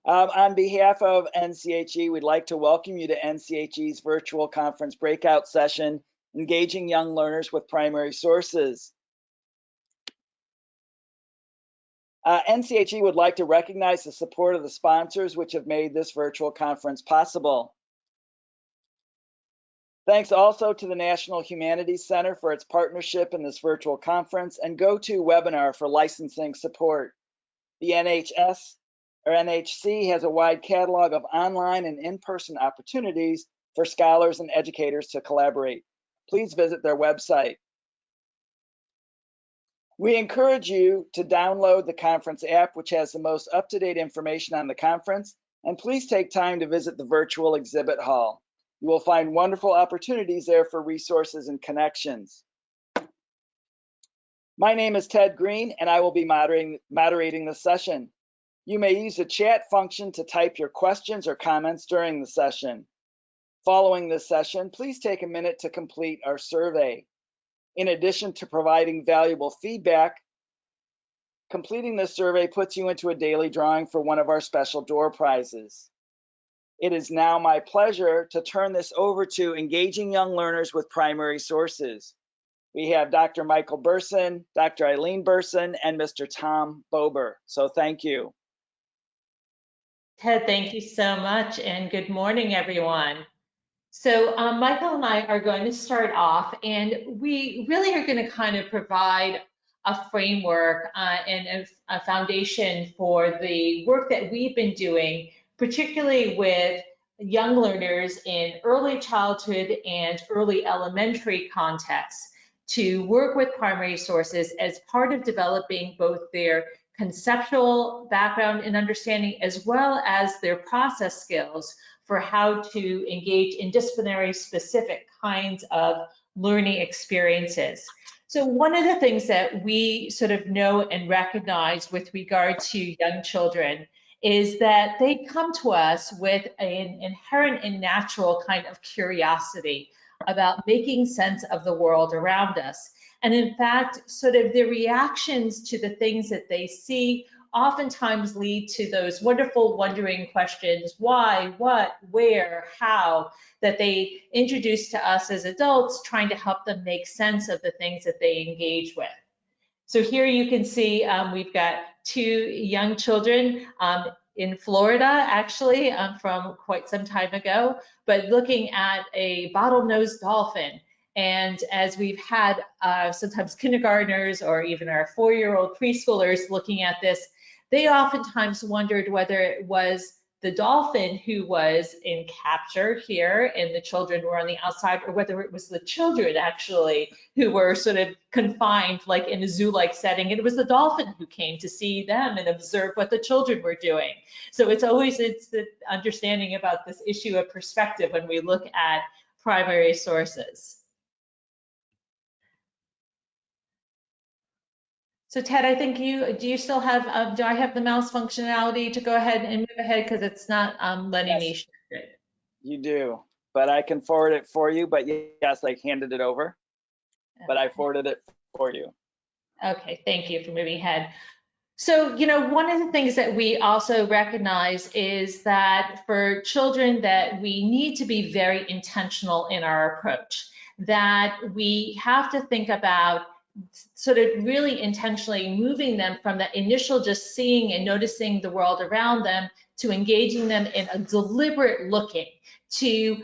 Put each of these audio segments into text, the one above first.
On behalf of NCHE, we'd like to welcome you to NCHE's virtual conference breakout session, Engaging Young Learners with Primary Sources. NCHE would like to recognize the support of the sponsors which have made this virtual conference possible. Thanks also to the National Humanities Center for its partnership in this virtual conference and GoToWebinar for licensing support. The NHC has a wide catalog of online and in-person opportunities for scholars and educators to collaborate. Please visit their website. We encourage you to download the conference app, which has the most up-to-date information on the conference, and please take time to visit the virtual exhibit hall. You will find wonderful opportunities there for resources and connections. My name is Ted Green, and I will be moderating the session. You may use the chat function to type your questions or comments during the session. Following this session, please take a minute to complete our survey. In addition to providing valuable feedback, completing this survey puts you into a daily drawing for one of our special door prizes. It is now my pleasure to turn this over to Engaging Young Learners with Primary Sources. We have Dr. Michael Berson, Dr. Ilene Berson, and Mr. Tom Bober. So thank you. Ted, thank you so much, and good morning, everyone. So Michael and I are going to start off, and we really are going to kind of provide a framework and a foundation for the work that we've been doing, particularly with young learners in early childhood and early elementary contexts, to work with primary sources as part of developing both their conceptual background and understanding as well as their process skills for how to engage in disciplinary specific kinds of learning experiences. So one of the things that we sort of know and recognize with regard to young children is that they come to us with an inherent and natural kind of curiosity about making sense of the world around us. And in fact, sort of the reactions to the things that they see oftentimes lead to those wonderful wondering questions, why, what, where, how, that they introduce to us as adults, trying to help them make sense of the things that they engage with. So here you can see we've got two young children in Florida, actually, from quite some time ago, but looking at a bottlenose dolphin. And as we've had sometimes kindergartners or even our 4-year-old preschoolers looking at this, they oftentimes wondered whether it was the dolphin who was in capture here and the children were on the outside, or whether it was the children actually who were sort of confined like in a zoo-like setting. And it was the dolphin who came to see them and observe what the children were doing. So it's the understanding about this issue of perspective when we look at primary sources. So Ted, I think do you still have, do I have the mouse functionality to go ahead and move ahead, because it's not letting me shift it? You do, but I can forward it for you, but yes, I handed it over, but I forwarded it for you. Okay, thank you for moving ahead. So, you know, one of the things that we also recognize is that for children that we need to be very intentional in our approach, that we have to think about sort of really intentionally moving them from that initial just seeing and noticing the world around them to engaging them in a deliberate looking, to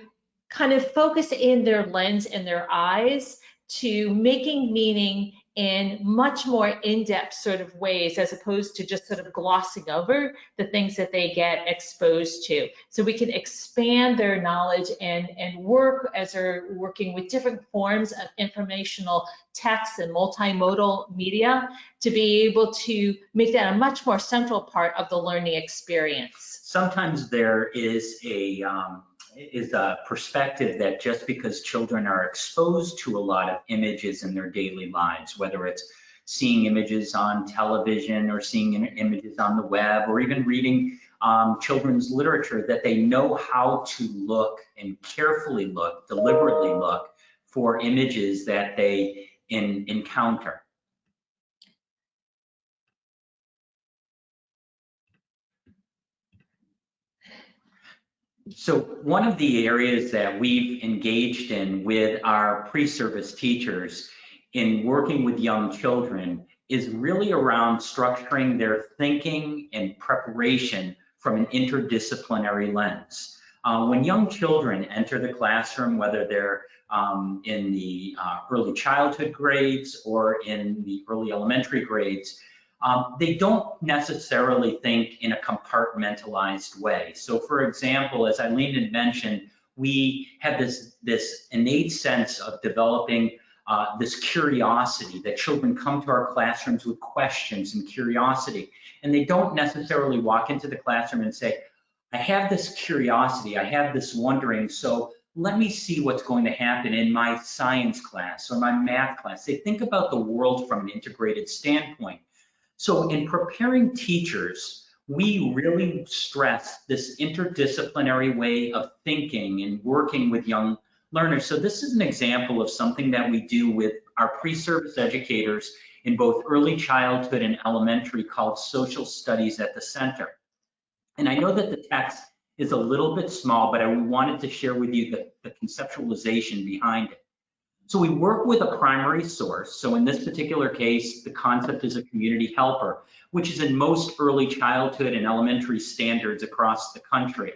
kind of focus in their lens and their eyes, to making meaning in much more in-depth sort of ways, as opposed to just sort of glossing over the things that they get exposed to. So we can expand their knowledge and work as they're working with different forms of informational text and multimodal media to be able to make that a much more central part of the learning experience. Sometimes there is a perspective that just because children are exposed to a lot of images in their daily lives, whether it's seeing images on television or seeing images on the web or even reading children's literature, that they know how to look and carefully look, deliberately look for images that they encounter. So one of the areas that we've engaged in with our pre-service teachers in working with young children is really around structuring their thinking and preparation from an interdisciplinary lens. When young children enter the classroom, whether they're in the early childhood grades or in the early elementary grades, they don't necessarily think in a compartmentalized way. So for example, as Ilene had mentioned, we have this innate sense of developing this curiosity, that children come to our classrooms with questions and curiosity, and they don't necessarily walk into the classroom and say, I have this curiosity, I have this wondering, so let me see what's going to happen in my science class or my math class. They think about the world from an integrated standpoint. So in preparing teachers, we really stress this interdisciplinary way of thinking and working with young learners. So this is an example of something that we do with our pre-service educators in both early childhood and elementary, called Social Studies at the Center. And I know that the text is a little bit small, but I wanted to share with you the conceptualization behind it. So we work with a primary source. So in this particular case, the concept is a community helper, which is in most early childhood and elementary standards across the country.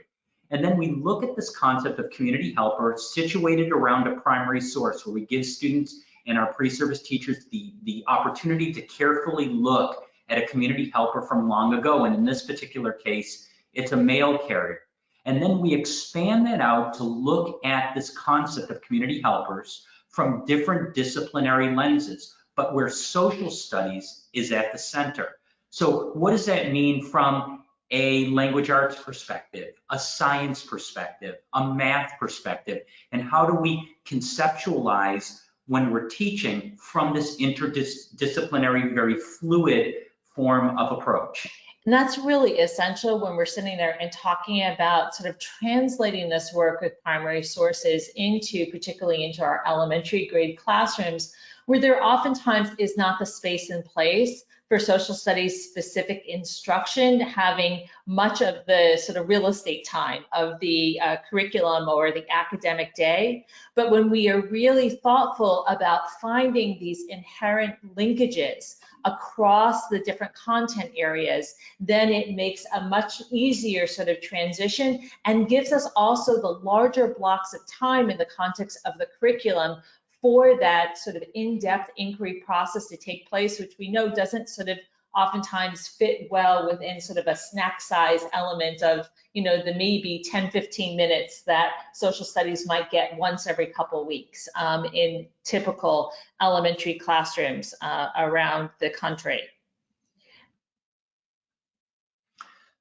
And then we look at this concept of community helper situated around a primary source, where we give students and our pre-service teachers the opportunity to carefully look at a community helper from long ago. And in this particular case, it's a mail carrier. And then we expand that out to look at this concept of community helpers from different disciplinary lenses, but where social studies is at the center. So what does that mean from a language arts perspective, a science perspective, a math perspective, and how do we conceptualize when we're teaching from this interdisciplinary, very fluid form of approach? And that's really essential when we're sitting there and talking about sort of translating this work with primary sources particularly into our elementary grade classrooms, where there oftentimes is not the space in place for social studies specific instruction, having much of the sort of real estate time of the curriculum or the academic day. But when we are really thoughtful about finding these inherent linkages across the different content areas, then it makes a much easier sort of transition and gives us also the larger blocks of time in the context of the curriculum for that sort of in-depth inquiry process to take place, which we know doesn't sort of oftentimes fit well within sort of a snack size element of, the maybe 10, 15 minutes that social studies might get once every couple of weeks in typical elementary classrooms around the country.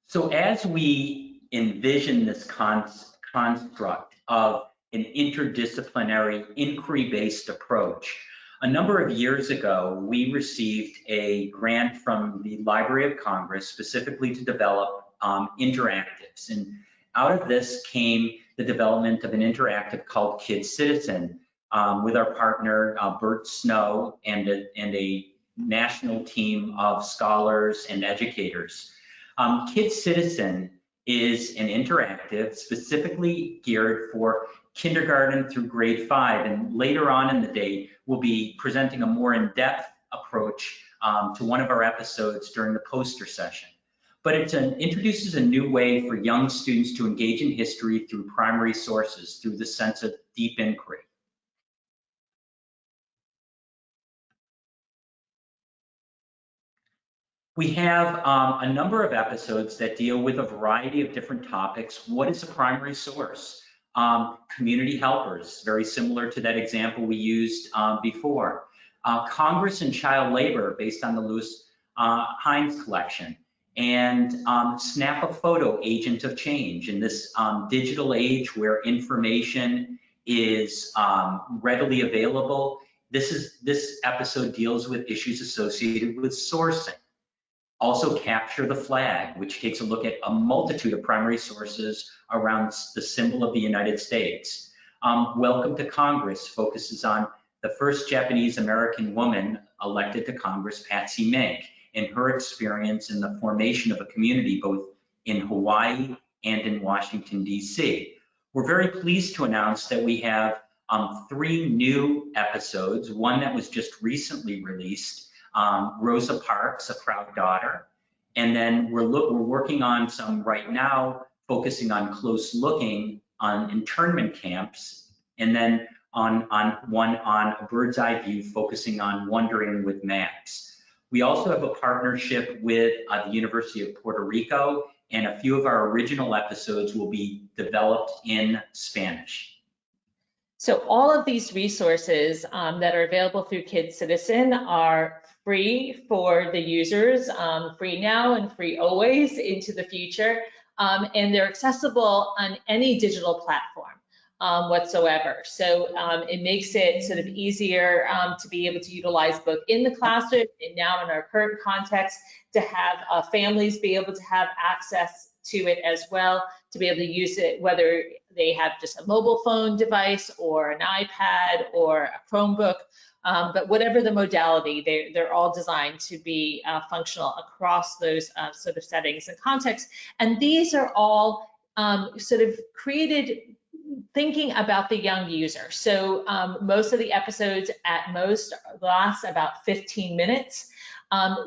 So as we envision this construct of an interdisciplinary inquiry-based approach, a number of years ago, we received a grant from the Library of Congress specifically to develop interactives. And out of this came the development of an interactive called KidCitizen with our partner, Bert Snow, and a national team of scholars and educators. KidCitizen is an interactive specifically geared for kindergarten through grade 5, and later on in the day, we'll be presenting a more in-depth approach to one of our episodes during the poster session. But it introduces a new way for young students to engage in history through primary sources, through the sense of deep inquiry. We have a number of episodes that deal with a variety of different topics. What is a primary source? Community helpers, very similar to that example we used before. Congress and child labor, based on the Lewis Hines collection. And Snap a Photo, Agent of Change. In this digital age where information is readily available, this episode deals with issues associated with sourcing. Also, Capture the Flag, which takes a look at a multitude of primary sources around the symbol of the United States. Welcome to Congress focuses on the first Japanese American woman elected to Congress, Patsy Mink, and her experience in the formation of a community both in Hawaii and in Washington, D.C. We're very pleased to announce that we have 3 new episodes, one that was just recently released, Rosa Parks, A Proud Daughter, and then we're working on some right now, focusing on close looking on internment camps, and then on one on a bird's eye view, focusing on wondering with Max. We also have a partnership with the University of Puerto Rico, and a few of our original episodes will be developed in Spanish. So all of these resources that are available through KidCitizen are free for the users, free now and free always into the future, and they're accessible on any digital platform whatsoever. So it makes it sort of easier to be able to utilize both in the classroom and now in our current context to have families be able to have access to it as well, to be able to use it whether they have just a mobile phone device or an iPad or a Chromebook, but whatever the modality, they're all designed to be functional across those sort of settings and contexts. And these are all sort of created thinking about the young user. So most of the episodes at most last about 15 minutes.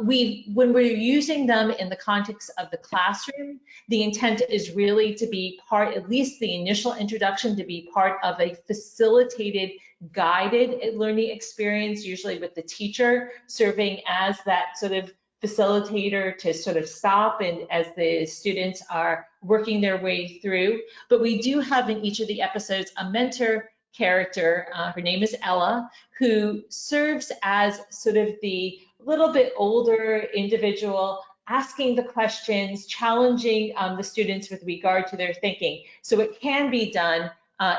When we're using them in the context of the classroom, the intent is really to be part, at least the initial introduction, to be part of a facilitated, guided learning experience, usually with the teacher serving as that sort of facilitator to sort of stop and as the students are working their way through. But we do have in each of the episodes a mentor character, her name is Ella, who serves as sort of the little bit older individual asking the questions, challenging the students with regard to their thinking. So it can be done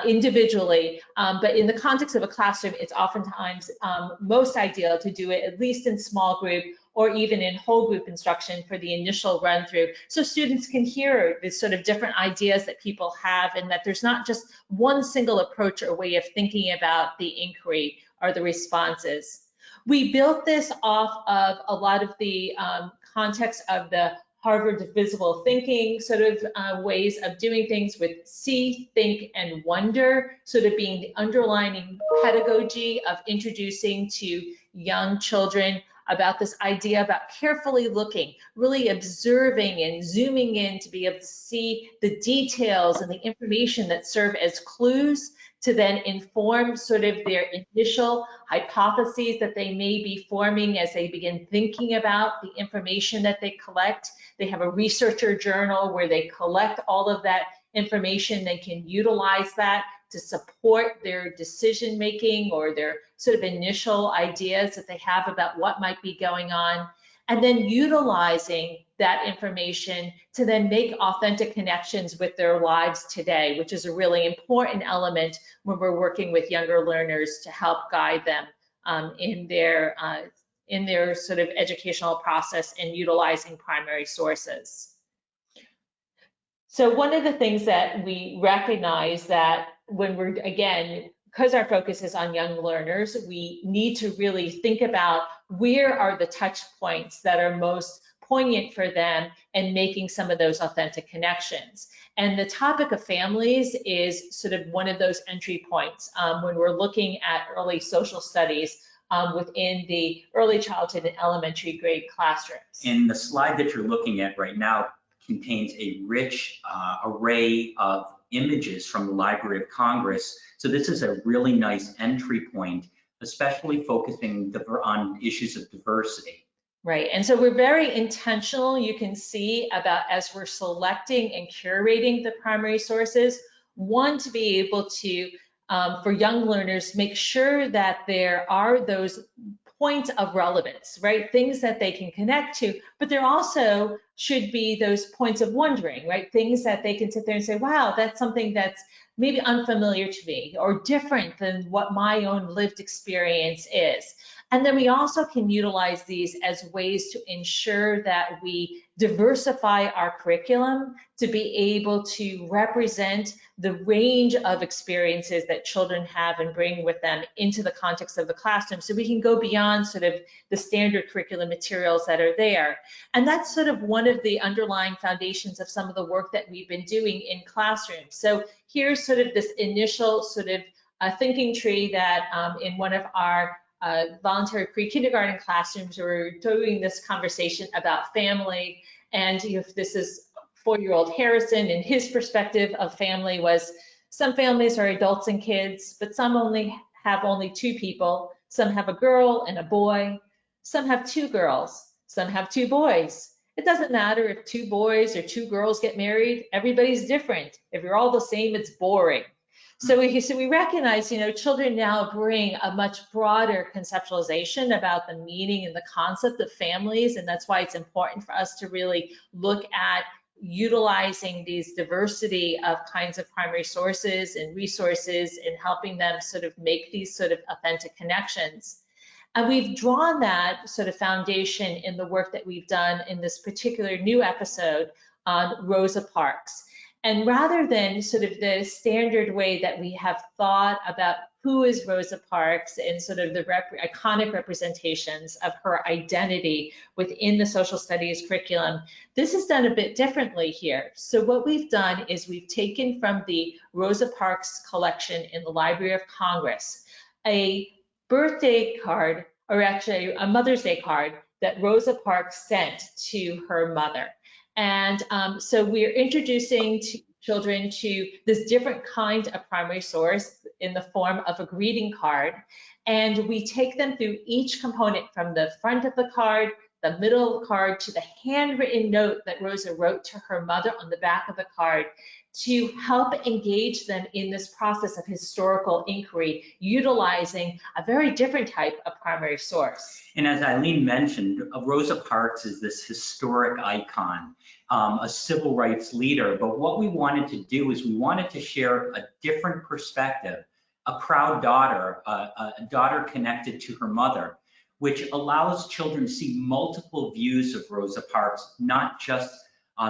individually, but in the context of a classroom, it's oftentimes most ideal to do it at least in small group or even in whole group instruction for the initial run through, so students can hear the sort of different ideas that people have and that there's not just one single approach or way of thinking about the inquiry or the responses. We built this off of a lot of the context of the Harvard visible thinking sort of ways of doing things with see, think, and wonder, sort of being the underlining pedagogy of introducing to young children about this idea about carefully looking, really observing and zooming in to be able to see the details and the information that serve as clues to then inform sort of their initial hypotheses that they may be forming as they begin thinking about the information that they collect. They have a researcher journal where they collect all of that information. They can utilize that to support their decision making or their sort of initial ideas that they have about what might be going on, and then utilizing that information to then make authentic connections with their lives today, which is a really important element when we're working with younger learners to help guide them in their sort of educational process and utilizing primary sources. So one of the things that we recognize that when we're, again, because our focus is on young learners, we need to really think about where are the touch points that are most poignant for them and making some of those authentic connections. And the topic of families is sort of one of those entry points when we're looking at early social studies within the early childhood and elementary grade classrooms. And the slide that you're looking at right now contains a rich array of images from the Library of Congress. So this is a really nice entry point, especially focusing on issues of diversity. Right, and so we're very intentional, you can see, about as we're selecting and curating the primary sources, one, to be able to, for young learners, make sure that there are those points of relevance, right? Things that they can connect to, but there also should be those points of wondering, right? Things that they can sit there and say, wow, that's something that's maybe unfamiliar to me or different than what my own lived experience is. And then we also can utilize these as ways to ensure that we diversify our curriculum to be able to represent the range of experiences that children have and bring with them into the context of the classroom, so we can go beyond sort of the standard curriculum materials that are there. And that's sort of one of the underlying foundations of some of the work that we've been doing in classrooms. So here's sort of this initial sort of thinking tree that in one of our voluntary pre-kindergarten classrooms, we're doing this conversation about family. And if this is 4-year-old Harrison, and his perspective of family was, some families are adults and kids, but some have only 2 people. Some have a girl and a boy. Some have 2 girls. Some have 2 boys. It doesn't matter if 2 boys or 2 girls get married. Everybody's different. If you're all the same, it's boring. So we recognize, children now bring a much broader conceptualization about the meaning and the concept of families, and that's why it's important for us to really look at utilizing these diversity of kinds of primary sources and resources and helping them sort of make these sort of authentic connections. And we've drawn that sort of foundation in the work that we've done in this particular new episode on Rosa Parks. And rather than sort of the standard way that we have thought about who is Rosa Parks and sort of the iconic representations of her identity within the social studies curriculum, this is done a bit differently here. So what we've done is we've taken from the Rosa Parks collection in the Library of Congress a birthday card, or actually a Mother's Day card, that Rosa Parks sent to her mother. And so we're introducing children to this different kind of primary source in the form of a greeting card. And we take them through each component from the front of the card, the middle of the card, to the handwritten note that Rosa wrote to her mother on the back of the card, to help engage them in this process of historical inquiry, utilizing a very different type of primary source. And as Ilene mentioned, Rosa Parks is this historic icon, a civil rights leader. But what we wanted to do is we wanted to share a different perspective, a proud daughter, a daughter connected to her mother, which allows children to see multiple views of Rosa Parks, not just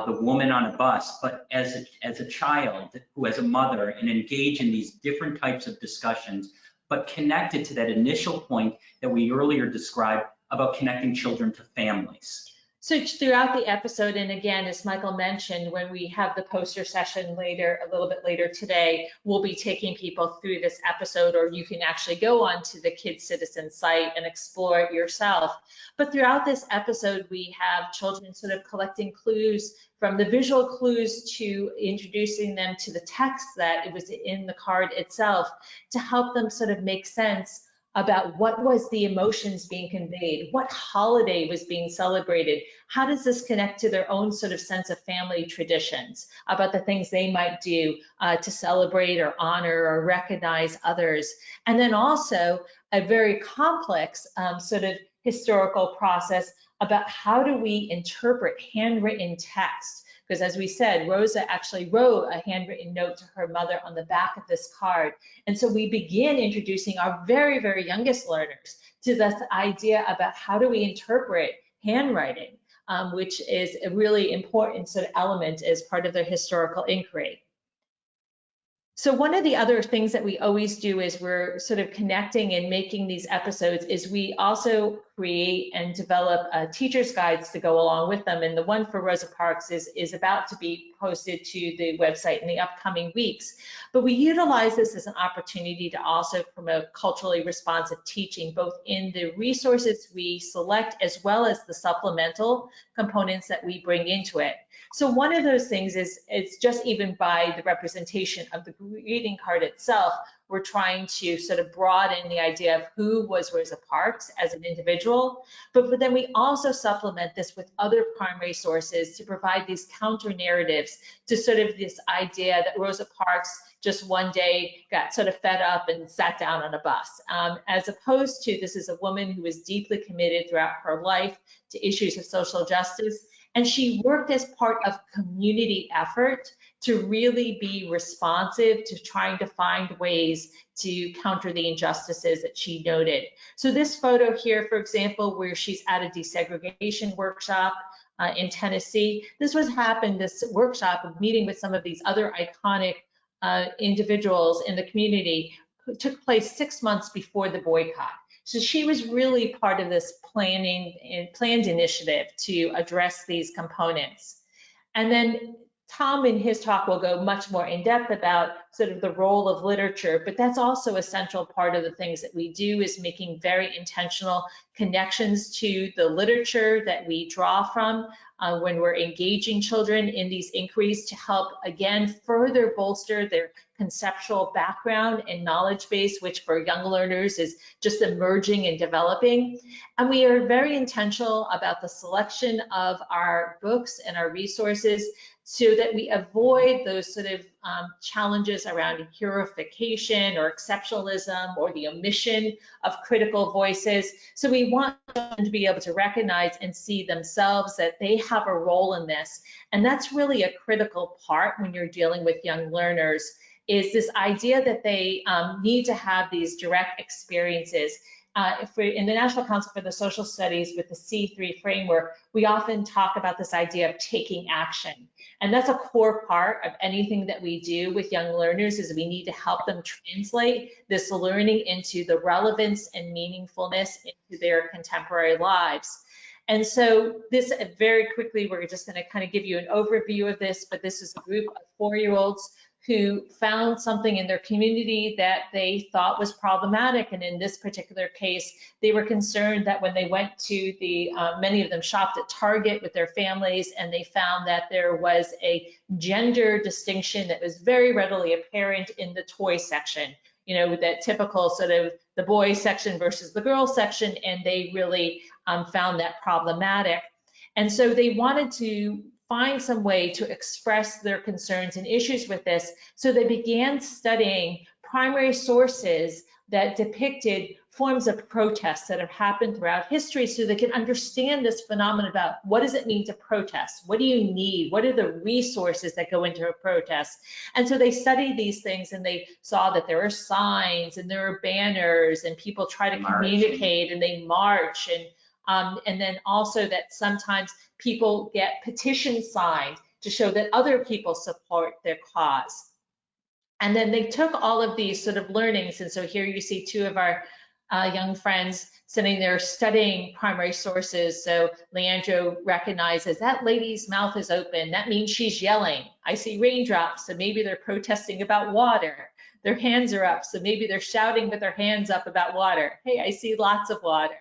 the woman on a bus, but as a child who has a mother, and engage in these different types of discussions, but connected to that initial point that we earlier described about connecting children to families. So throughout the episode, and again, as Michael mentioned, when we have the poster session later, a little bit later today, we'll be taking people through this episode, or you can actually go onto the KidCitizen site and explore it yourself. But throughout this episode, we have children sort of collecting clues, from the visual clues to introducing them to the text that it was in the card itself, to help them sort of make sense about what was the emotions being conveyed, what holiday was being celebrated, how does this connect to their own sort of sense of family traditions, about the things they might do to celebrate or honor or recognize others. And then also a very complex sort of historical process about how do we interpret handwritten text. Because as we said, Rosa actually wrote a handwritten note to her mother on the back of this card. And so we begin introducing our very, very youngest learners to this idea about how do we interpret handwriting, which is a really important sort of element as part of their historical inquiry. So one of the other things that we always do is we're sort of connecting and making these episodes is we also create and develop teacher's guides to go along with them. And the one for Rosa Parks is about to be posted to the website in the upcoming weeks. But we utilize this as an opportunity to also promote culturally responsive teaching, both in the resources we select as well as the supplemental components that we bring into it. So one of those things is, it's just even by the representation of the greeting card itself, we're trying to sort of broaden the idea of who was Rosa Parks as an individual, but then we also supplement this with other primary sources to provide these counter narratives to sort of this idea that Rosa Parks just one day got sort of fed up and sat down on a bus, as opposed to this is a woman who was deeply committed throughout her life to issues of social justice. And she worked as part of community effort to really be responsive to trying to find ways to counter the injustices that she noted. So this photo here, for example, where she's at a desegregation workshop in Tennessee, this workshop of meeting with some of these other iconic individuals in the community took place 6 months before the boycott. So she was really part of this planned initiative to address these components. And then Tom in his talk will go much more in depth about sort of the role of literature, but that's also a central part of the things that we do, is making very intentional connections to the literature that we draw from when we're engaging children in these inquiries to help, again, further bolster their conceptual background and knowledge base, which for young learners is just emerging and developing. And we are very intentional about the selection of our books and our resources so that we avoid those sort of challenges around heroification or exceptionalism or the omission of critical voices. So we want them to be able to recognize and see themselves that they have a role in this. And that's really a critical part when you're dealing with young learners, is this idea that they need to have these direct experiences. In the National Council for the Social Studies with the C3 framework, we often talk about this idea of taking action. And that's a core part of anything that we do with young learners, is we need to help them translate this learning into the relevance and meaningfulness into their contemporary lives. And so this, very quickly, we're just going to kind of give you an overview of this, but this is a group of 4-year-olds who found something in their community that they thought was problematic. And in this particular case, they were concerned that when they went to many of them shopped at Target with their families, and they found that there was a gender distinction that was very readily apparent in the toy section. You know, with that typical sort of the boy section versus the girl section, and they really found that problematic. And so they wanted to find some way to express their concerns and issues with this. So they began studying primary sources that depicted forms of protests that have happened throughout history, so they can understand this phenomenon about what does it mean to protest? What do you need? What are the resources that go into a protest? And so they studied these things, and they saw that there are signs and there are banners, and people try to communicate and they march, and then also that sometimes people get petitions signed to show that other people support their cause. And then they took all of these sort of learnings, and so here you see two of our young friends sitting there studying primary sources. So Leandro recognizes that lady's mouth is open. That means she's yelling. I see raindrops, so maybe they're protesting about water. Their hands are up, so maybe they're shouting with their hands up about water. Hey, I see lots of water.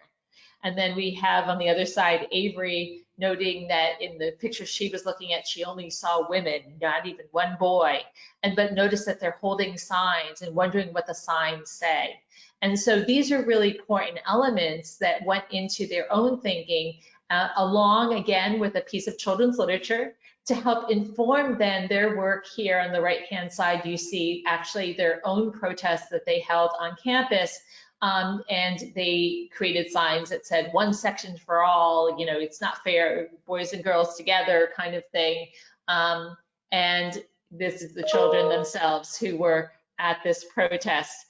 And then we have on the other side, Avery noting that in the picture she was looking at, she only saw women, not even one boy. But notice that they're holding signs and wondering what the signs say. And so these are really important elements that went into their own thinking, along again with a piece of children's literature to help inform then their work. Here on the right-hand side, you see actually their own protests that they held on campus. And they created signs that said one section for all, you know, it's not fair, boys and girls together kind of thing. And this is the children themselves who were at this protest,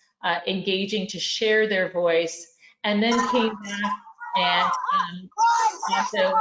engaging to share their voice, and then came back and also.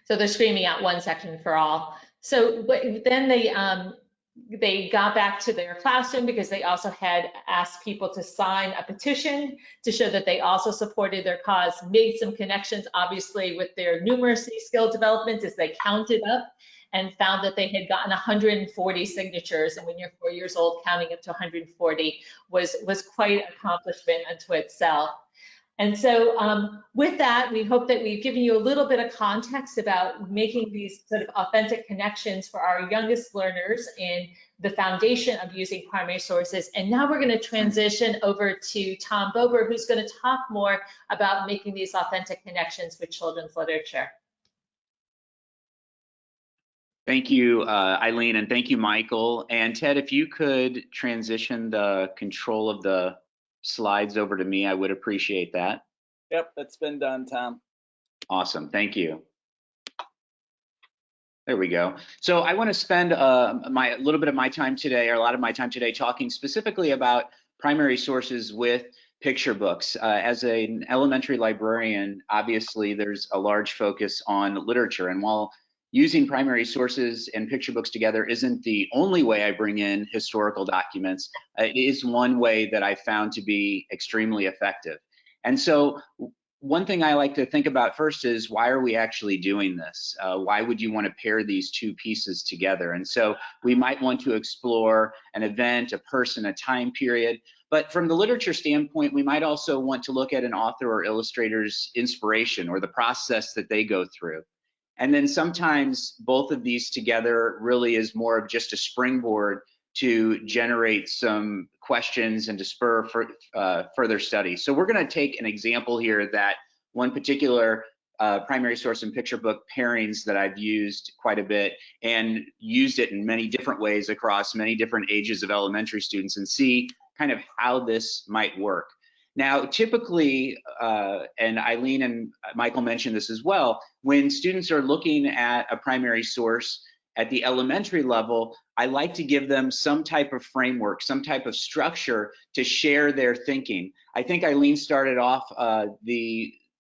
So they're screaming out one section for all. So then they got back to their classroom because they also had asked people to sign a petition to show that they also supported their cause, made some connections, obviously, with their numeracy skill development as they counted up and found that they had gotten 140 signatures. And when you're 4 years old, counting up to 140 was quite an accomplishment unto itself. And so with that, we hope that we've given you a little bit of context about making these sort of authentic connections for our youngest learners in the foundation of using primary sources. And now we're going to transition over to Tom Bober, who's going to talk more about making these authentic connections with children's literature. Thank you, Ilene, and thank you, Michael. And Ted, if you could transition the control of the slides over to me, I would appreciate that. Yep, that's been done, Tom. Awesome, thank you. There we go. So I want to spend a little bit of my time today, or a lot of my time today, talking specifically about primary sources with picture books. As an elementary librarian, obviously there's a large focus on literature, and while using primary sources and picture books together isn't the only way I bring in historical documents, it is one way that I found to be extremely effective. And so one thing I like to think about first is, why are we actually doing this? Why would you want to pair these two pieces together? And so we might want to explore an event, a person, a time period. But from the literature standpoint, we might also want to look at an author or illustrator's inspiration or the process that they go through. And then sometimes both of these together really is more of just a springboard to generate some questions and to spur for, further study. So we're going to take an example here that one particular primary source and picture book pairings that I've used quite a bit, and used it in many different ways across many different ages of elementary students, and see kind of how this might work. Now, typically, and Ilene and Michael mentioned this as well, when students are looking at a primary source at the elementary level, I like to give them some type of framework, some type of structure to share their thinking. I think Ilene started off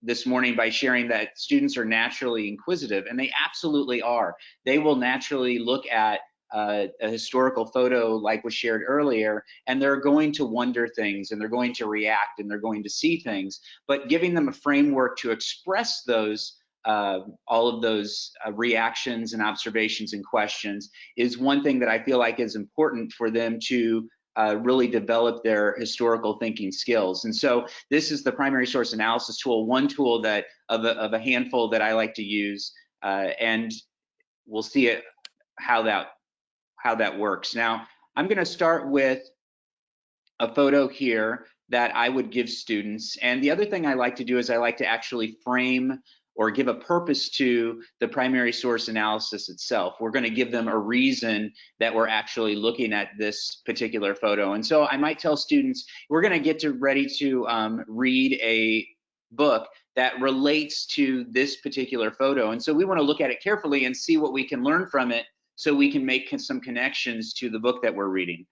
this morning by sharing that students are naturally inquisitive, and they absolutely are. They will naturally look at a historical photo like was shared earlier, and they're going to wonder things, and they're going to react, and they're going to see things. But giving them a framework to express those all of those reactions and observations and questions is one thing that I feel like is important for them to really develop their historical thinking skills. And so this is the primary source analysis tool, one tool that of a handful that I like to use, and we'll see it how that works. Now, I'm going to start with a photo here that I would give students. And the other thing I like to do is I like to actually frame or give a purpose to the primary source analysis itself. We're going to give them a reason that we're actually looking at this particular photo. And so I might tell students, we're going to get ready to read a book that relates to this particular photo. And so we want to look at it carefully and see what we can learn from it, so we can make some connections to the book that we're reading.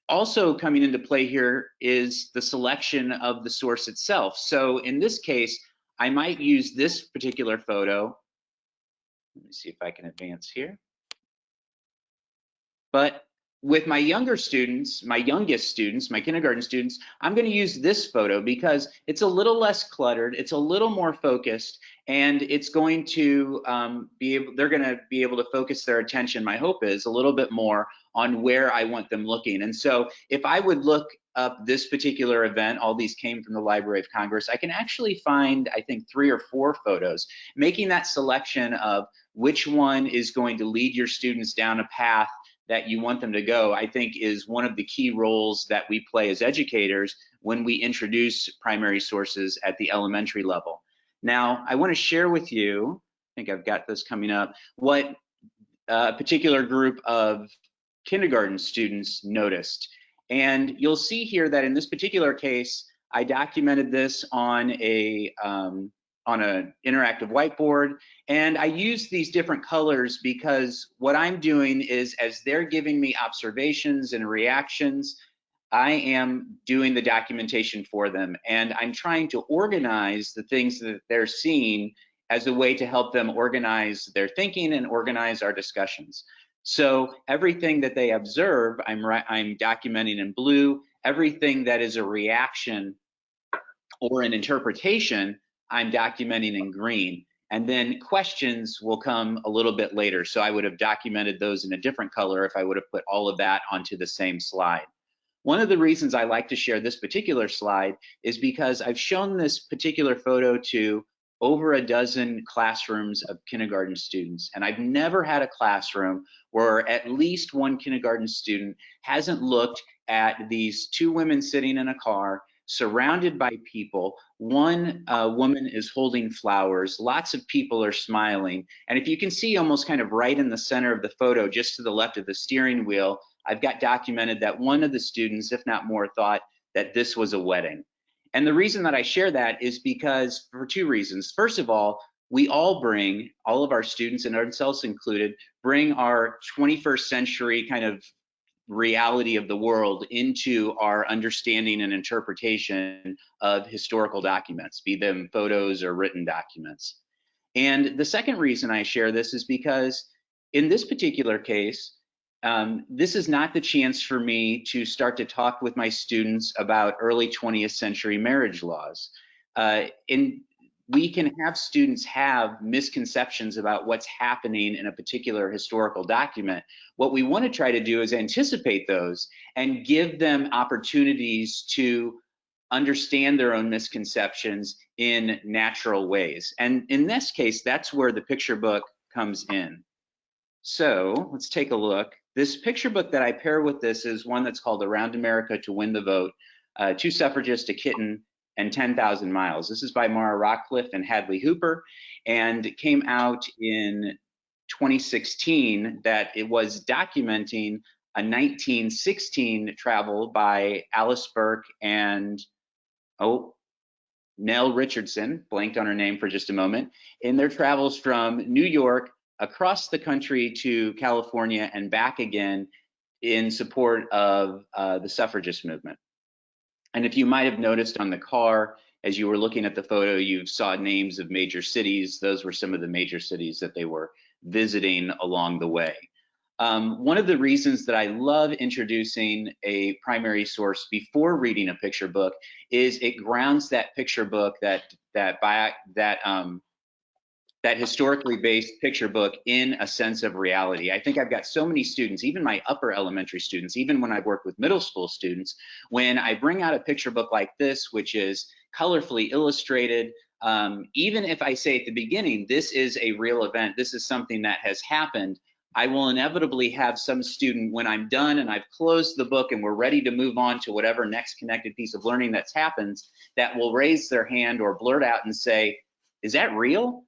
Also coming into play here is the selection of the source itself. So in this case, I might use this particular photo. Let me see if I can advance here. But with my younger students, my youngest students, my kindergarten students, I'm going to use this photo because it's a little less cluttered, it's a little more focused, and it's going to they're going to be able to focus their attention, my hope is, a little bit more on where I want them looking. And so if I would look up this particular event, all these came from the Library of Congress, I can actually find, I think, 3 or 4 photos. Making that selection of which one is going to lead your students down a path that you want them to go, I think is one of the key roles that we play as educators when we introduce primary sources at the elementary level. Now, I want to share with you, I think I've got this coming up, what a particular group of kindergarten students noticed. And you'll see here that in this particular case, I documented this on an interactive whiteboard, and I use these different colors because what I'm doing is, as they're giving me observations and reactions, I am doing the documentation for them, and I'm trying to organize the things that they're seeing as a way to help them organize their thinking and organize our discussions. So everything that they observe, I'm documenting in blue. Everything that is a reaction or an interpretation, I'm documenting in green. And then questions will come a little bit later. So I would have documented those in a different color if I would have put all of that onto the same slide. One of the reasons I like to share this particular slide is because I've shown this particular photo to over a dozen classrooms of kindergarten students, and I've never had a classroom where at least one kindergarten student hasn't looked at these 2 women sitting in a car surrounded by people. One woman is holding flowers, lots of people are smiling, and if you can see almost kind of right in the center of the photo, just to the left of the steering wheel, I've got documented that one of the students, if not more, thought that this was a wedding. And the reason that I share that is because for two reasons. First of all, we all bring, all of our students and ourselves included, bring our 21st century kind of reality of the world into our understanding and interpretation of historical documents, be them photos or written documents. And the second reason I share this is because in this particular case, this is not the chance for me to start to talk with my students about early 20th century marriage laws. We can have students have misconceptions about what's happening in a particular historical document. What we want to try to do is anticipate those and give them opportunities to understand their own misconceptions in natural ways. And in this case, that's where the picture book comes in. So let's take a look. This picture book that I pair with this is one that's called Around America to Win the Vote, Two Suffragists, a Kitten, and 10,000 Miles. This is by Mara Rockcliffe and Hadley Hooper, and it came out in 2016 that it was documenting a 1916 travel by Alice Burke and, Nell Richardson, blanked on her name for just a moment, in their travels from New York across the country to California and back again in support of the suffragist movement. And if you might have noticed on the car, as you were looking at the photo, you saw names of major cities. Those were some of the major cities that they were visiting along the way. One of the reasons that I love introducing a primary source before reading a picture book is it grounds that picture book, that historically based picture book in a sense of reality. I think I've got so many students, even my upper elementary students, even when I've worked with middle school students, when I bring out a picture book like this, which is colorfully illustrated, even if I say at the beginning, this is a real event, this is something that has happened, I will inevitably have some student, when I'm done and I've closed the book and we're ready to move on to whatever next connected piece of learning that's happened, that will raise their hand or blurt out and say, is that real?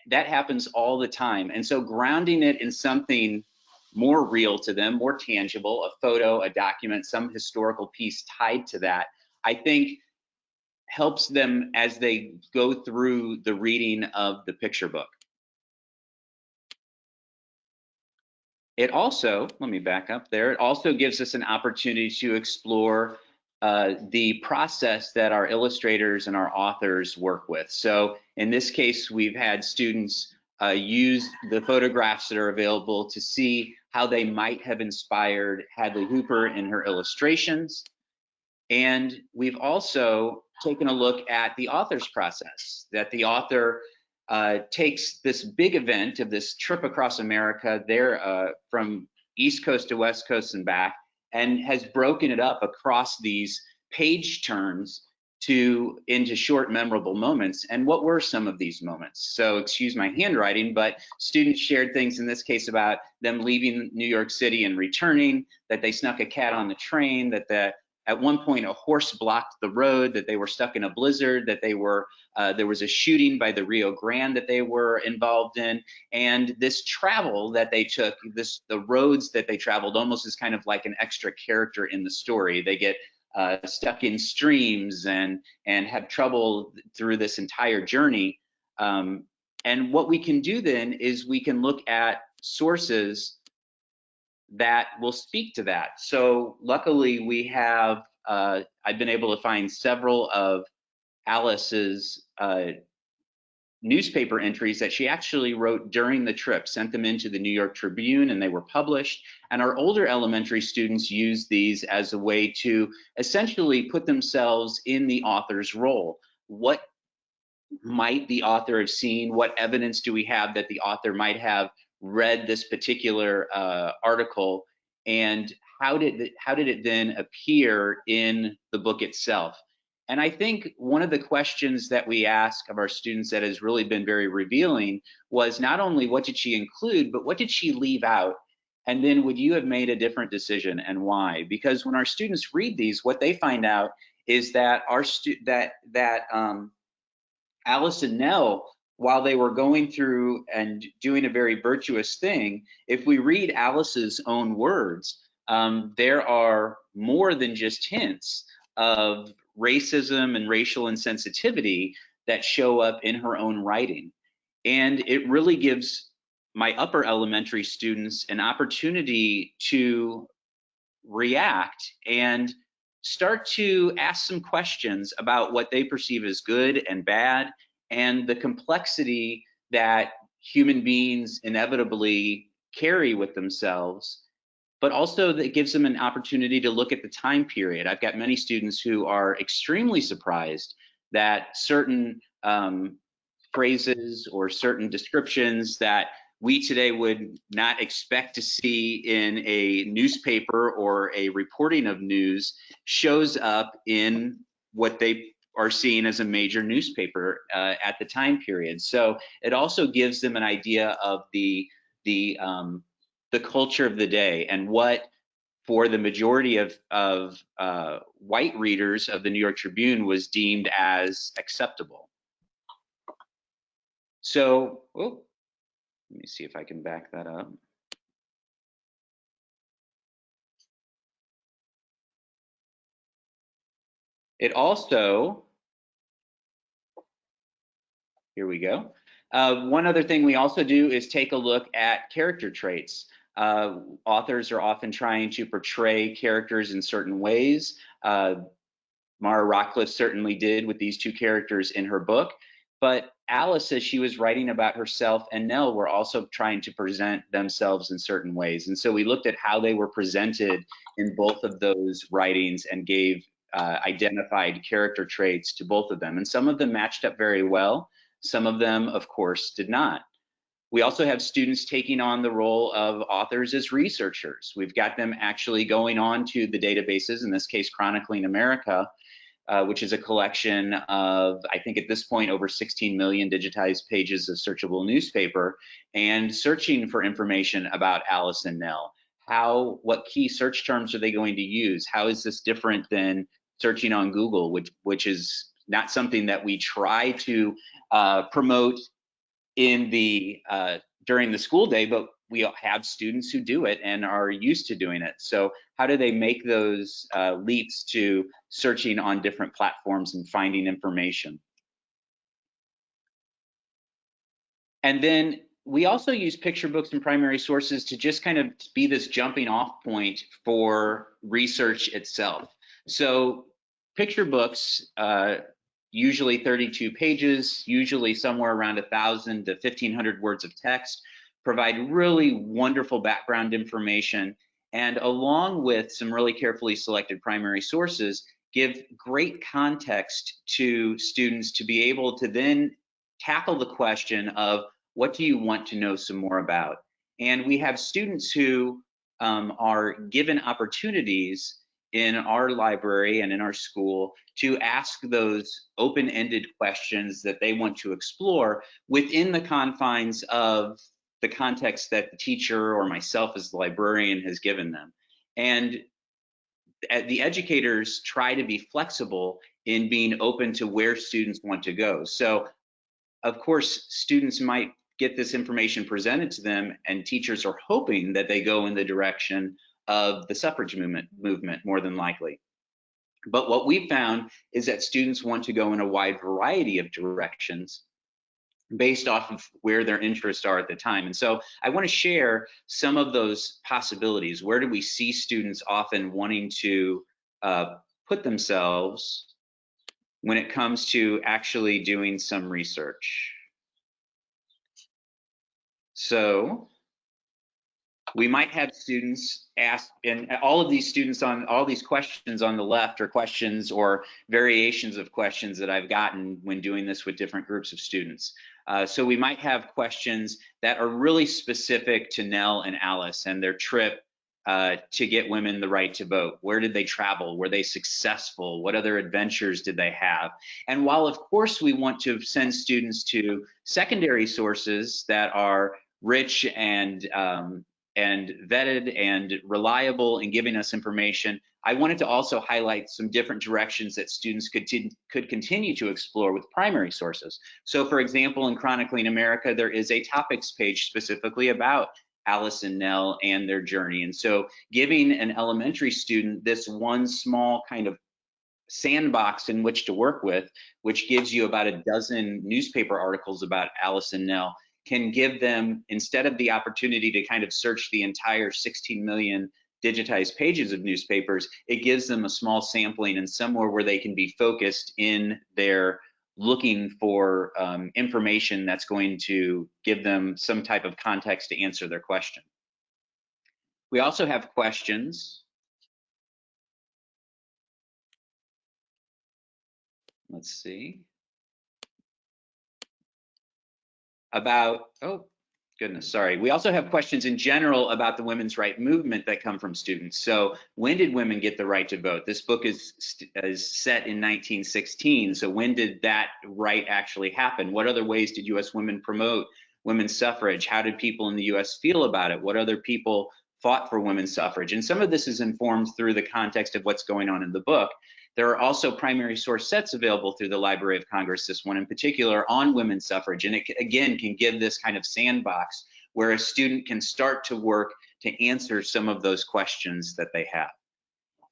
That happens all the time. And so grounding it in something more real to them, more tangible, a photo, a document, some historical piece tied to that, I think helps them as they go through the reading of the picture book. It also, let me back up there, it also gives us an opportunity to explore the process that our illustrators and our authors work with. So in this case, we've had students use the photographs that are available to see how they might have inspired Hadley Hooper in her illustrations. And we've also taken a look at the author's process, that the author takes this big event of this trip across America there from East Coast to West Coast and back, and has broken it up across these page turns into short memorable moments. And what were some of these moments? So excuse my handwriting, but students shared things in this case about them leaving New York City and returning, that they snuck a cat on the train, that at one point a horse blocked the road, that they were stuck in a blizzard, that they were there was a shooting by the Rio Grande that they were involved in, and this travel that they took, the roads that they traveled almost as kind of like an extra character in the story. They get stuck in streams and have trouble through this entire journey. And what we can do then is we can look at sources that will speak to that. So luckily we have, I've been able to find several of Alice's newspaper entries that she actually wrote during the trip, sent them into the New York Tribune, and they were published. And our older elementary students use these as a way to essentially put themselves in the author's role. What might the author have seen? What evidence do we have that the author might have read this particular article, and how did it then appear in the book itself? And I think one of the questions that we ask of our students that has really been very revealing was not only what did she include, but what did she leave out? And then would you have made a different decision, and why? Because when our students read these, what they find out is that Alice and Nell, while they were going through and doing a very virtuous thing, if we read Alice's own words, there are more than just hints of racism and racial insensitivity that show up in her own writing. And it really gives my upper elementary students an opportunity to react and start to ask some questions about what they perceive as good and bad, and the complexity that human beings inevitably carry with themselves, but also that gives them an opportunity to look at the time period. I've got many students who are extremely surprised that certain phrases or certain descriptions that we today would not expect to see in a newspaper or a reporting of news shows up in what they are seeing as a major newspaper at the time period. So it also gives them an idea of the culture of the day and what, for the majority of white readers of the New York Tribune, was deemed as acceptable. So, let me see if I can back that up. It also, here we go. One other thing we also do is take a look at character traits. Authors are often trying to portray characters in certain ways. Mara Rockcliffe certainly did with these two characters in her book, but Alice, as she was writing about herself, and Nell were also trying to present themselves in certain ways. And so we looked at how they were presented in both of those writings and gave identified character traits to both of them. And some of them matched up very well. Some of them, of course, did not. We also have students taking on the role of authors as researchers. We've got them actually going on to the databases, in this case, Chronicling America, which is a collection of, I think at this point, over 16 million digitized pages of searchable newspaper, and searching for information about Alice and Nell. What key search terms are they going to use? How is this different than searching on Google, which is not something that we try to promote in the during the school day, but we have students who do it and are used to doing it. So how do they make those leaps to searching on different platforms and finding information? And then we also use picture books and primary sources to just kind of be this jumping off point for research itself. So picture books, usually 32 pages, usually somewhere around 1,000 to 1,500 words of text, provide really wonderful background information, and along with some really carefully selected primary sources, give great context to students to be able to then tackle the question of, what do you want to know some more about? And we have students who are given opportunities in our library and in our school to ask those open-ended questions that they want to explore within the confines of the context that the teacher or myself as the librarian has given them. And the educators try to be flexible in being open to where students want to go. So of course, students might get this information presented to them, and teachers are hoping that they go in the direction of the suffrage movement more than likely. But what we found is that students want to go in a wide variety of directions based off of where their interests are at the time. And so I want to share some of those possibilities. Where do we see students often wanting to put themselves when it comes to actually doing some research? So we might have students ask, and all of these students on all these questions on the left are questions or variations of questions that I've gotten when doing this with different groups of students. So we might have questions that are really specific to Nell and Alice and their trip to get women the right to vote. Where did they travel? Were they successful? What other adventures did they have? And while of course we want to send students to secondary sources that are rich and vetted and reliable in giving us information, I wanted to also highlight some different directions that students could continue to explore with primary sources. So for example, in Chronicling America, there is a topics page specifically about Alice and Nell and their journey. And so giving an elementary student this one small kind of sandbox in which to work with, which gives you about a dozen newspaper articles about Alice and Nell, can give them, instead of the opportunity to kind of search the entire 16 million digitized pages of newspapers, it gives them a small sampling and somewhere where they can be focused in their looking for information that's going to give them some type of context to answer their question. We also have questions. Let's see. About, oh goodness, sorry. We also have questions in general about the women's right movement that come from students. So when did women get the right to vote? This book is set in 1916. So when did that right actually happen? What other ways did US women promote women's suffrage? How did people in the US feel about it? What other people fought for women's suffrage? And some of this is informed through the context of what's going on in the book. There are also primary source sets available through the Library of Congress, this one in particular, on women's suffrage. And it, again, can give this kind of sandbox where a student can start to work to answer some of those questions that they have.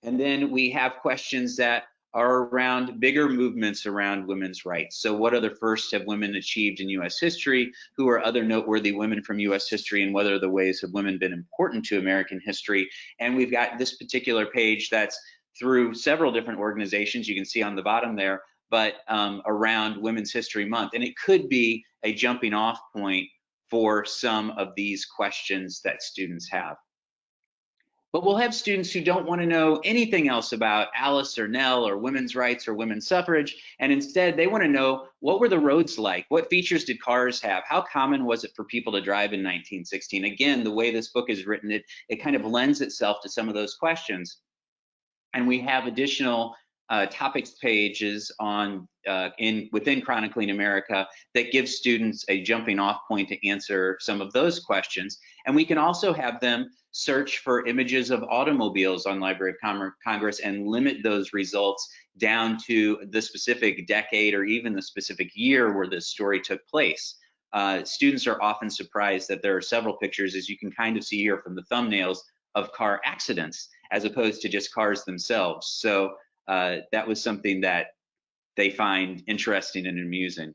And then we have questions that are around bigger movements around women's rights. So what other firsts have women achieved in US history? Who are other noteworthy women from US history, and what other ways have women been important to American history? And we've got this particular page that's through several different organizations, you can see on the bottom there, but around Women's History Month. And it could be a jumping off point for some of these questions that students have. But we'll have students who don't want to know anything else about Alice or Nell or women's rights or women's suffrage, and instead they want to know, what were the roads like? What features did cars have? How common was it for people to drive in 1916? Again, the way this book is written, it kind of lends itself to some of those questions. And we have additional topics pages on within Chronicling America that give students a jumping off point to answer some of those questions. And we can also have them search for images of automobiles on Library of Congress and limit those results down to the specific decade or even the specific year where this story took place. Students are often surprised that there are several pictures, as you can kind of see here from the thumbnails, of car accidents as opposed to just cars themselves. So that was something that they find interesting and amusing.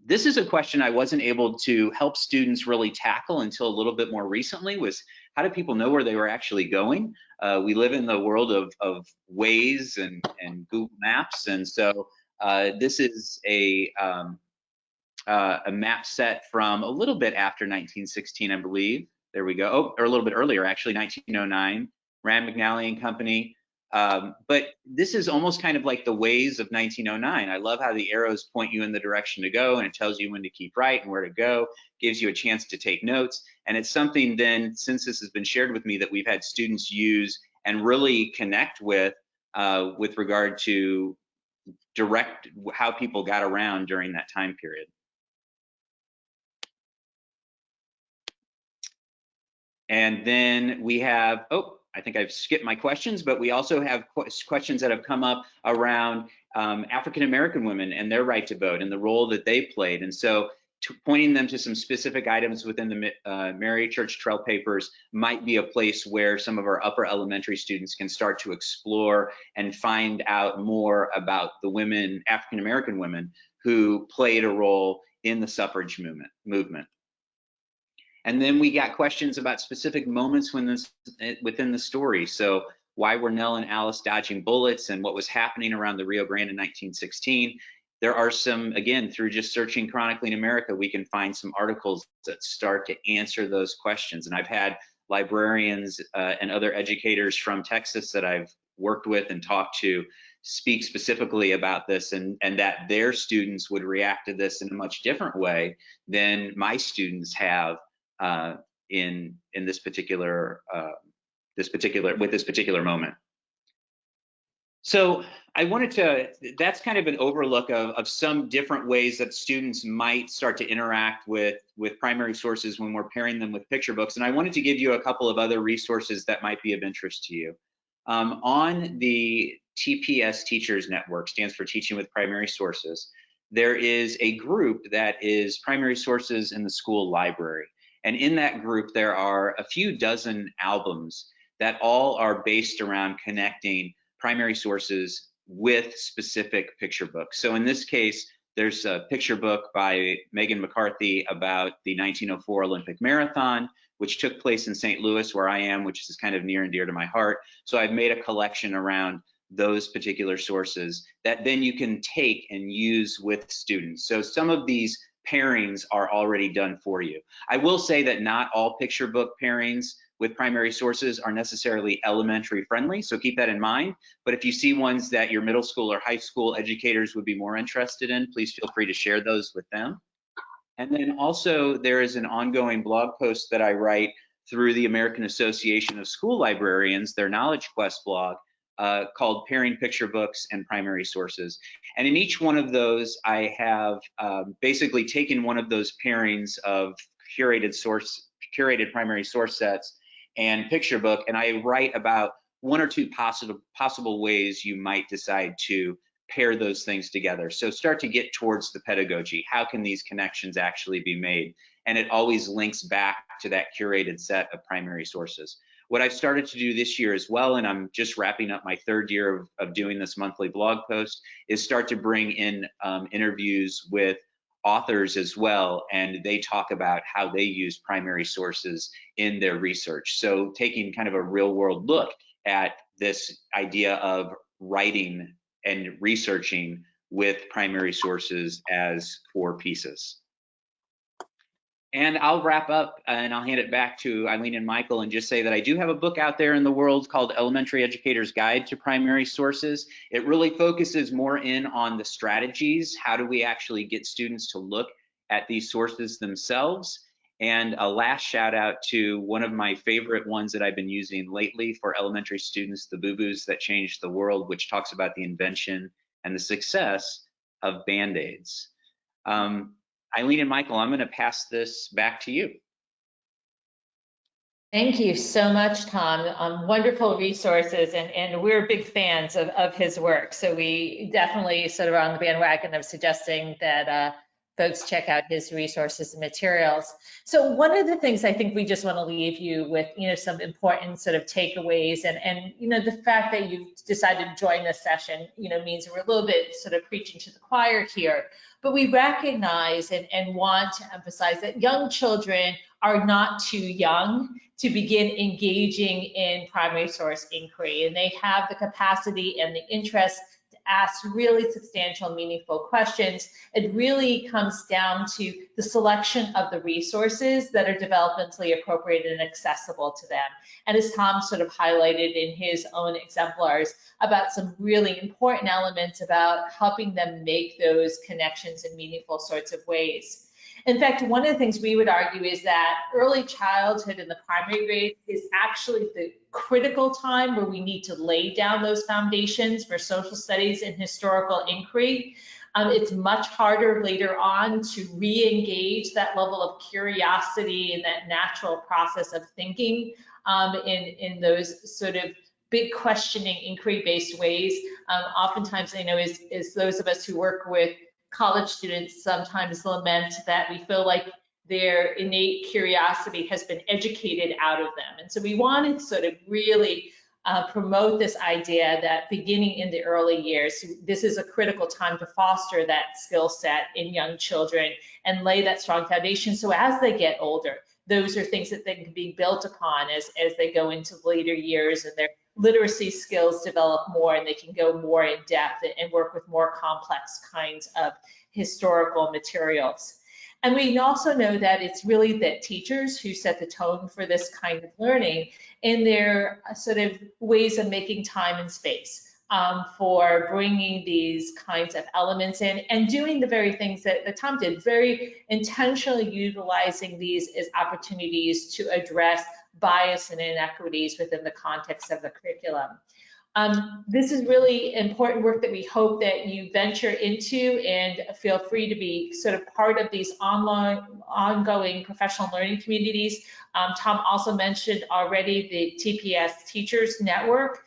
This is a question I wasn't able to help students really tackle until a little bit more recently, was how do people know where they were actually going? We live in the world of Waze and Google Maps, and so this is a map set from a little bit after 1916, I believe. There we go. Oh, or a little bit earlier, actually, 1909, Rand McNally and Company. But this is almost kind of like the Waze of 1909. I love how the arrows point you in the direction to go, and it tells you when to keep right and where to go, gives you a chance to take notes. And it's something then, since this has been shared with me, that we've had students use and really connect with regard to direct how people got around during that time period. And then we have, oh, I think I've skipped my questions, but we also have questions that have come up around African-American women and their right to vote and the role that they played. And so pointing them to some specific items within the Mary Church Trail Papers might be a place where some of our upper elementary students can start to explore and find out more about the women, African-American women, who played a role in the suffrage movement. And then we got questions about specific moments within the story. So why were Nell and Alice dodging bullets, and what was happening around the Rio Grande in 1916? There are some, again, through just searching Chronicling America, we can find some articles that start to answer those questions. And I've had librarians and other educators from Texas that I've worked with and talked to speak specifically about this, and that their students would react to this in a much different way than my students have in this particular moment. So I wanted to, that's kind of an overlook of some different ways that students might start to interact with primary sources when we're pairing them with picture books. And I wanted to give you a couple of other resources that might be of interest to you. On the TPS Teachers Network, stands for Teaching with Primary Sources, there is a group that is Primary Sources in the School Library. And in that group, there are a few dozen albums that all are based around connecting primary sources with specific picture books. So in this case, there's a picture book by Megan McCarthy about the 1904 Olympic Marathon, which took place in St. Louis, where I am, which is kind of near and dear to my heart. So I've made a collection around those particular sources that then you can take and use with students. So some of these pairings are already done for you. I will say that not all picture book pairings with primary sources are necessarily elementary friendly, so keep that in mind. But if you see ones that your middle school or high school educators would be more interested in, please feel free to share those with them. And then also there is an ongoing blog post that I write through the American Association of School Librarians, their Knowledge Quest blog, called Pairing Picture Books and Primary Sources. And in each one of those, I have basically taken one of those pairings of curated primary source sets and picture book, and I write about one or two possible ways you might decide to pair those things together. So start to get towards the pedagogy. How can these connections actually be made? And it always links back to that curated set of primary sources. What I've started to do this year as well, and I'm just wrapping up my third year of doing this monthly blog post, is start to bring in interviews with authors as well, and they talk about how they use primary sources in their research. So taking kind of a real world look at this idea of writing and researching with primary sources as core pieces. And I'll wrap up and I'll hand it back to Ilene and Michael and just say that I do have a book out there in the world called Elementary Educator's Guide to Primary Sources. It really focuses more in on the strategies. How do we actually get students to look at these sources themselves? And a last shout out to one of my favorite ones that I've been using lately for elementary students, The Boo-Boos That Changed the World, which talks about the invention and the success of Band-Aids. Ilene and Michael, I'm going to pass this back to you. Thank you so much, Tom. Wonderful resources, and we're big fans of his work. So we definitely sort of are on the bandwagon of suggesting that folks check out his resources and materials. So one of the things I think we just want to leave you with, some important sort of takeaways, and the fact that you decided to join this session, means we're a little bit sort of preaching to the choir here. But we recognize and want to emphasize that young children are not too young to begin engaging in primary source inquiry, and they have the capacity and the interest to ask really substantial, meaningful questions. It really comes down to the selection of the resources that are developmentally appropriate and accessible to them. And as Tom sort of highlighted in his own exemplars about some really important elements about helping them make those connections in meaningful sorts of ways. In fact, one of the things we would argue is that early childhood in the primary grades is actually the critical time where we need to lay down those foundations for social studies and historical inquiry. It's much harder later on to re-engage that level of curiosity and that natural process of thinking in those sort of big questioning, inquiry-based ways. Oftentimes, I know is those of us who work with college students sometimes lament that we feel like their innate curiosity has been educated out of them. And so we want to sort of really promote this idea that beginning in the early years, this is a critical time to foster that skill set in young children and lay that strong foundation. So as they get older, those are things that they can be built upon as they go into later years and their literacy skills develop more and they can go more in depth and work with more complex kinds of historical materials. And we also know that it's really the teachers who set the tone for this kind of learning in their sort of ways of making time and space for bringing these kinds of elements in and doing the very things that Tom did, very intentionally utilizing these as opportunities to address bias and inequities within the context of the curriculum. This is really important work that we hope that you venture into and feel free to be sort of part of these ongoing professional learning communities. Tom also mentioned already the TPS Teachers Network.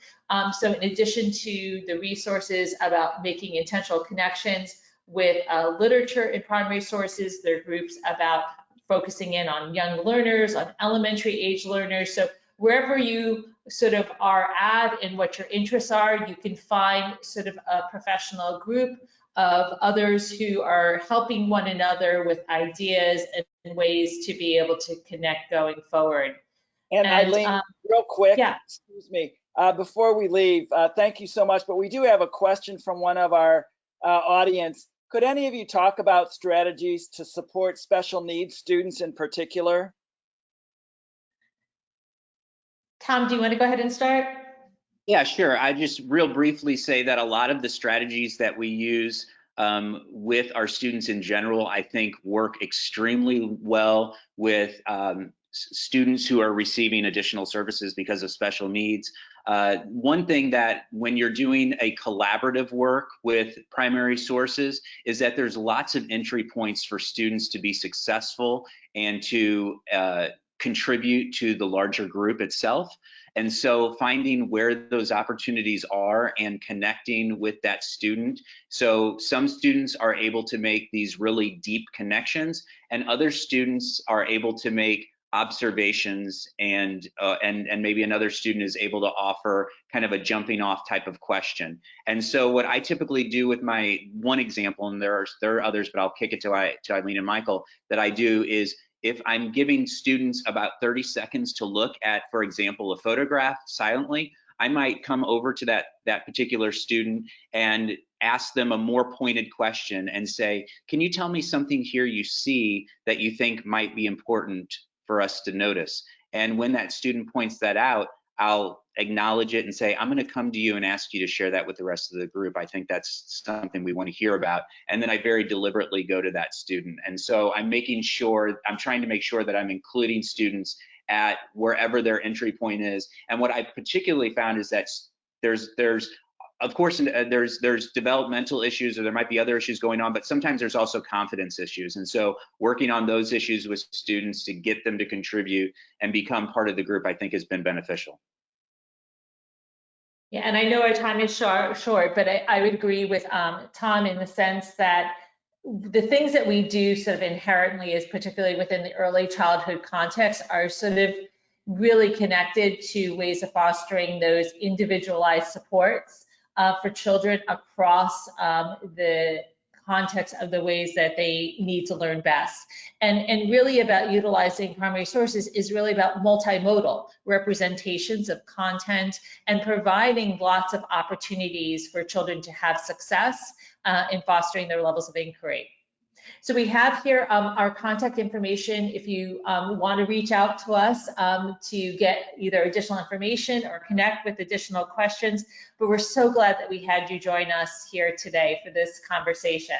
So in addition to the resources about making intentional connections with literature and primary sources, there are groups about focusing in on young learners, on elementary age learners. So wherever you sort of our ad and what your interests are, you can find sort of a professional group of others who are helping one another with ideas and ways to be able to connect going forward. And Ilene, real quick, yeah. excuse me, before we leave, thank you so much, but we do have a question from one of our audience. Could any of you talk about strategies to support special needs students in particular? Tom, do you want to go ahead and start? Yeah, sure. I just real briefly say that a lot of the strategies that we use with our students in general, I think work extremely well with students who are receiving additional services because of special needs. One thing that when you're doing a collaborative work with primary sources is that there's lots of entry points for students to be successful and to contribute to the larger group itself. And so finding where those opportunities are and connecting with that student. So some students are able to make these really deep connections, and other students are able to make observations, and maybe another student is able to offer kind of a jumping off type of question. And so what I typically do with my one example, and there are others, but I'll kick it to Ilene and Michael, that I do is if I'm giving students about 30 seconds to look at, for example, a photograph silently, I might come over to that particular student and ask them a more pointed question and say, can you tell me something here you see that you think might be important for us to notice? And when that student points that out, I'll acknowledge it and say, I'm going to come to you and ask you to share that with the rest of the group. I think that's something we want to hear about. And then I very deliberately go to that student. And so I'm trying to make sure that I'm including students at wherever their entry point is. And what I particularly found is that of course, there's developmental issues, or there might be other issues going on, but sometimes there's also confidence issues. And so working on those issues with students to get them to contribute and become part of the group, I think has been beneficial. Yeah, and I know our time is short, but I would agree with Tom in the sense that the things that we do sort of inherently, is particularly within the early childhood context, are sort of really connected to ways of fostering those individualized supports for children across the context of the ways that they need to learn best. And really about utilizing primary sources is really about multimodal representations of content and providing lots of opportunities for children to have success in fostering their levels of inquiry. So we have here our contact information if you want to reach out to us to get either additional information or connect with additional questions. But we're so glad that we had you join us here today for this conversation.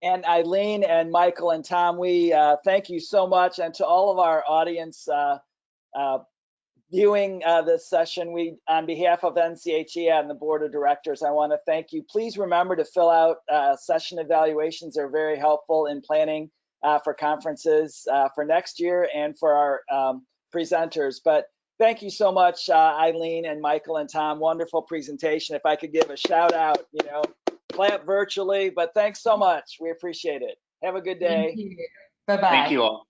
And Ilene and Michael and Tom, we thank you so much. And to all of our audience viewing this session, on behalf of NCHE and the Board of Directors, I want to thank you. Please remember to fill out session evaluations. They're very helpful in planning for conferences for next year and for our presenters. But thank you so much, Ilene and Michael and Tom. Wonderful presentation. If I could give a shout out, clap virtually, but thanks so much. We appreciate it. Have a good day. Thank you. Bye-bye. Thank you all.